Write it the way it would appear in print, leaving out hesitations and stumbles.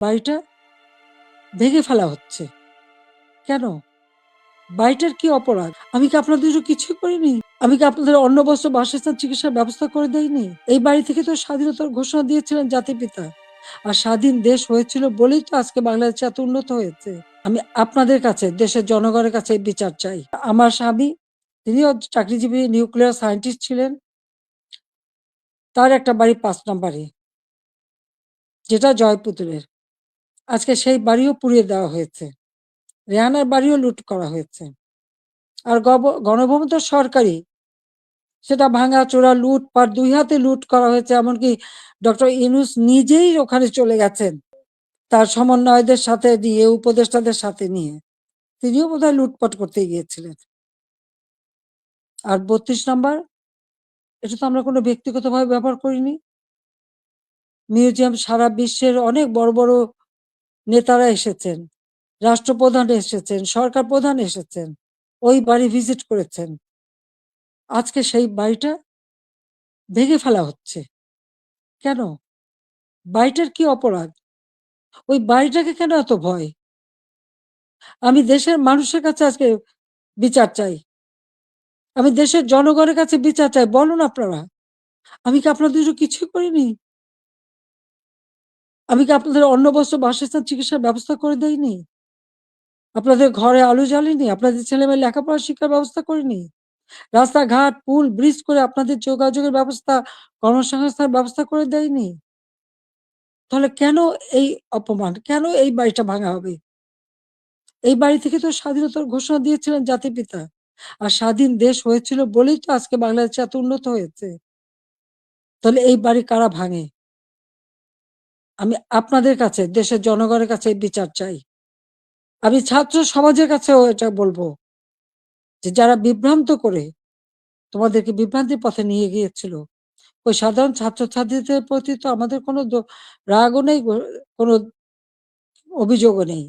বাড়িটা ভেঙে ফেলা হচ্ছে। কেন? বাড়িটার কি অপরাধ? আমি কি আপনাদের জন্য কিছুই করিনি? আমি কি আপনাদের অন্ন, বস্ত্র, বাসস্থান, চিকিৎসার ব্যবস্থা করে দেইনি? এই বাড়ি থেকে তো স্বাধীনতার ঘোষণা দিয়েছিলেন জাতির পিতা। আর স্বাধীন দেশ হয়েছিল বলেই তো আজকে বাংলাদেশ এত উন্নত হয়েছে। আমি আপনাদের কাছে, দেশের জনগণের কাছে এই বিচার চাই। আমার স্বামী, তিনিও চাকরিজীবী নিউক্লিয়ার সায়েন্টিস্ট ছিলেন। তার একটা বাড়ি ৫ নাম্বারে, যেটা জয়পুতুলের। আজকে সেই বাড়িও পুড়িয়ে দেওয়া হয়েছে। রেহানার বাড়িও লুট করা হয়েছে। আর গণভবন তো সরকারি, সেটা ভাঙাচোরা, লুটপাট, ২ হাতে লুট করা হয়েছে। এমনকি ডক্টর ইউনূস নিজেই ওখানে চলে গেছেন তার সমন্বয়কদের সাথে নিয়ে, উপদেষ্টাদের সাথে নিয়ে। তিনিও বোধহয় লুটপাট করতে গিয়েছিলেন। আর ৩২ নাম্বার, এটা তো আমরা কোনো ব্যক্তিগতভাবে ব্যবহার করিনি। মিউজিয়াম সারা বিশ্বের অনেক বড় বড় নেতারা এসেছেন, রাষ্ট্রপ্রধান এসেছেন, সরকার প্রধান এসেছেন, ওই বাড়ি ভিজিট করেছেন। আজকে সেই বাড়িটা ভেঙে ফেলা হচ্ছে। কেন? বাড়িটার কি অপরাধ? ওই বাড়িটাকে কেন এত ভয়? আমি দেশের মানুষের কাছে আজকে বিচার চাই। আমি দেশের জনগণের কাছে বিচার চাই। বলুন আপনারা, আমি কি আপনাদের জন্য কিছুই করিনি? আমি কি আপনাদের অন্ন, বস্ত্র, বাসস্থান, চিকিৎসার ব্যবস্থা করে দেইনি? আপনাদের ঘরে আলো জ্বালিনি? আপনাদের ছেলেমেয়ের লেখাপড়া শিক্ষার ব্যবস্থা করিনি? রাস্তাঘাট, পুল, ব্রিজ করে আপনাদের যোগাযোগের ব্যবস্থা, কর্মসংস্থানের ব্যবস্থা করে দেয়নি? তাহলে কেন এই অপমান? কেন এই বাড়িটা ভাঙা হবে? এই বাড়ি থেকে তো স্বাধীনতার ঘোষণা দিয়েছিলেন জাতির পিতা। আর স্বাধীন দেশ হয়েছিল বলেই তো আজকে বাংলাদেশ এত উন্নত হয়েছে। তাহলে এই বাড়ি কারা ভাঙে? আমি আপনাদের কাছে, দেশের জনগণের কাছে এই বিচার চাই। আমি ছাত্র সমাজের কাছেও এটা বলবো যে যারা বিভ্রান্ত করে তোমাদেরকে বিভ্রান্তির পথে নিয়ে গিয়েছিল, ওই সাধারণ ছাত্রছাত্রীদের প্রতি তো আমাদের কোনো রাগও নেই, কোনো অভিযোগও নেই।